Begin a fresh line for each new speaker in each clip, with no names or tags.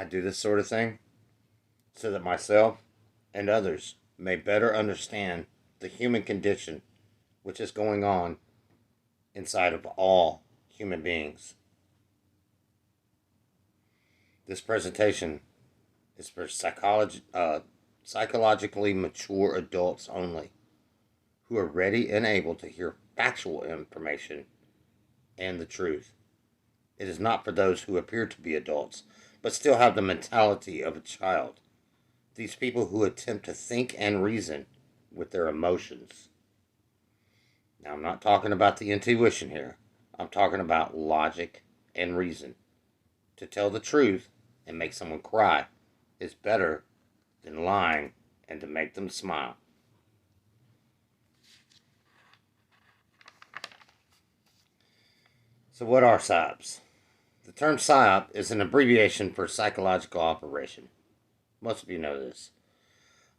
I do this sort of thing so that myself and others may better understand the human condition which is going on inside of all human beings. This presentation is for psychologically mature adults only who are ready and able to hear factual information and the truth. It is not for those who appear to be adults, but still have the mentality of a child. These people who attempt to think and reason with their emotions. Now, I'm not talking about the intuition here. I'm talking about logic and reason. To tell the truth and make someone cry is better than lying and to make them smile. So what are psyops? The term psyop is an abbreviation for psychological operation. Most of you know this.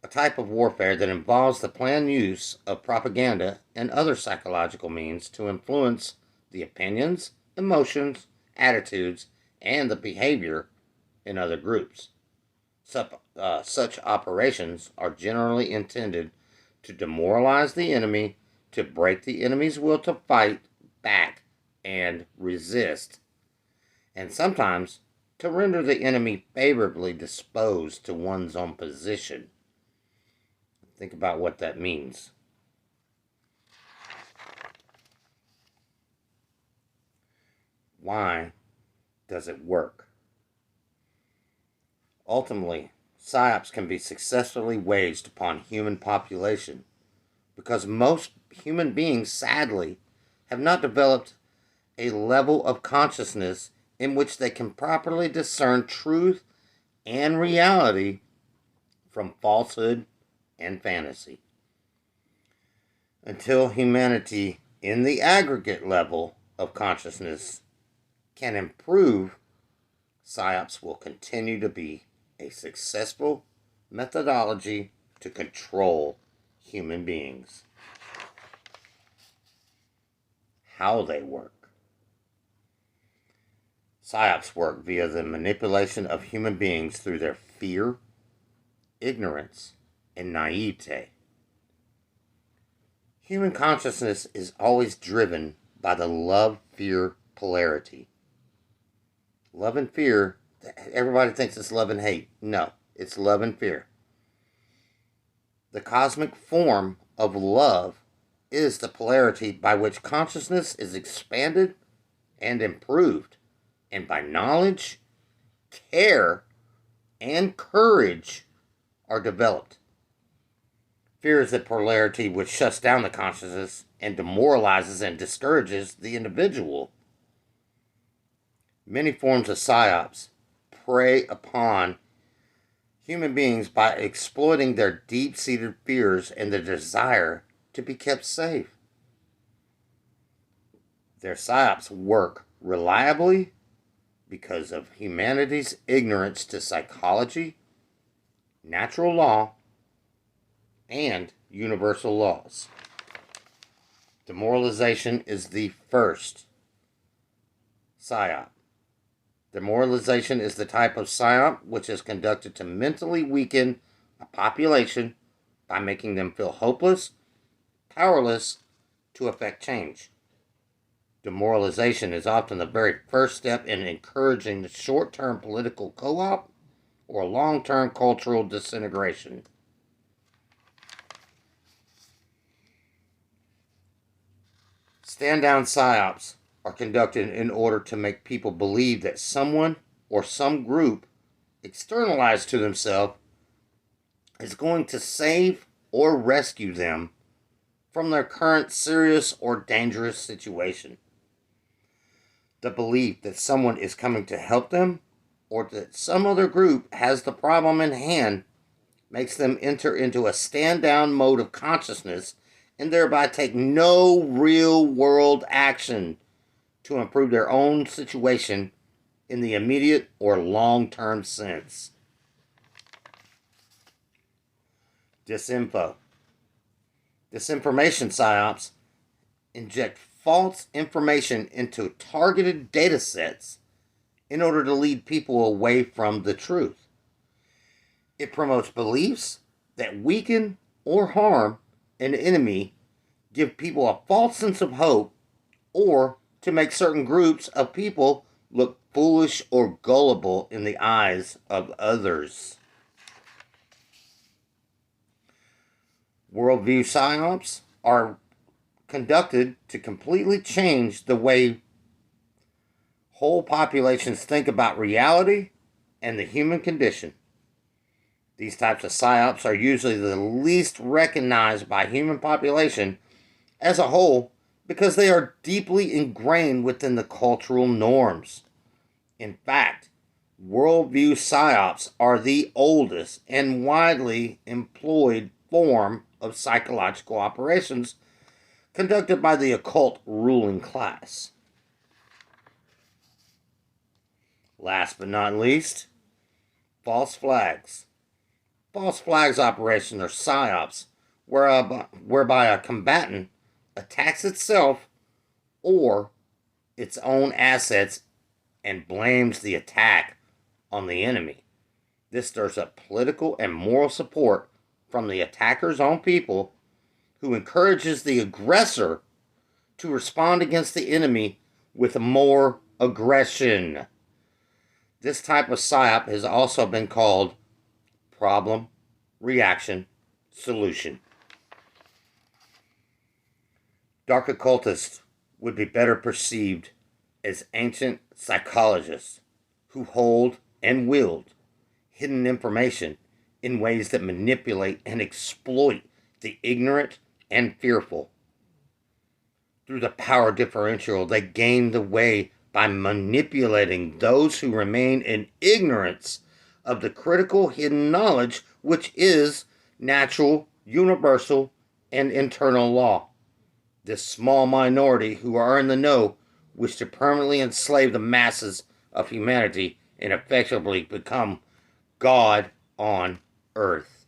A type of warfare that involves the planned use of propaganda and other psychological means to influence the opinions, emotions, attitudes, and the behavior in other groups. Such operations are generally intended to demoralize the enemy, to break the enemy's will to fight back and resist, and sometimes to render the enemy favorably disposed to one's own position. Think about what that means. Why does it work? Ultimately, psyops can be successfully waged upon human population because most human beings, sadly, have not developed a level of consciousness in which they can properly discern truth and reality from falsehood and fantasy. Until humanity, in the aggregate level of consciousness, can improve, psyops will continue to be a successful methodology to control human beings. How they work. Psyops work via the manipulation of human beings through their fear, ignorance, and naivete. Human consciousness is always driven by the love-fear polarity. Love and fear, everybody thinks it's love and hate. No, it's love and fear. The cosmic form of love is the polarity by which consciousness is expanded and improved, and by knowledge, care, and courage are developed. Fear is the polarity which shuts down the consciousness and demoralizes and discourages the individual. Many forms of psyops prey upon human beings by exploiting their deep-seated fears and their desire to be kept safe. Their psyops work reliably because of humanity's ignorance to psychology, natural law, and universal laws. Demoralization is the first psyop. Demoralization is the type of psyop which is conducted to mentally weaken a population by making them feel hopeless, powerless to effect change. Demoralization is often the very first step in encouraging the short-term political co-op or long-term cultural disintegration. Stand-down psyops are conducted in order to make people believe that someone or some group externalized to themselves is going to save or rescue them from their current serious or dangerous situation. The belief that someone is coming to help them or that some other group has the problem in hand makes them enter into a stand-down mode of consciousness and thereby take no real-world action to improve their own situation in the immediate or long-term sense. Disinformation psyops inject false information into targeted data sets in order to lead people away from the truth. It promotes beliefs that weaken or harm an enemy, give people a false sense of hope, or to make certain groups of people look foolish or gullible in the eyes of others. Worldview psy-ops are conducted to completely change the way whole populations think about reality and the human condition. These types of psy-ops are usually the least recognized by human population as a whole because they are deeply ingrained within the cultural norms. In fact, worldview psy-ops are the oldest and widely employed form of psychological operations conducted by the occult ruling class. Last but not least, false flags. False flags operations are psy-ops whereby a combatant attacks itself or its own assets and blames the attack on the enemy. This stirs up political and moral support from the attacker's own people, who encourages the aggressor to respond against the enemy with more aggression. This type of psy-op has also been called problem, reaction, solution. Dark occultists would be better perceived as ancient psychologists who hold and wield hidden information in ways that manipulate and exploit the ignorant and fearful. Through the power differential, they gain the way by manipulating those who remain in ignorance of the critical hidden knowledge which is natural, universal, and internal law. This small minority who are in the know wish to permanently enslave the masses of humanity and effectively become God on earth.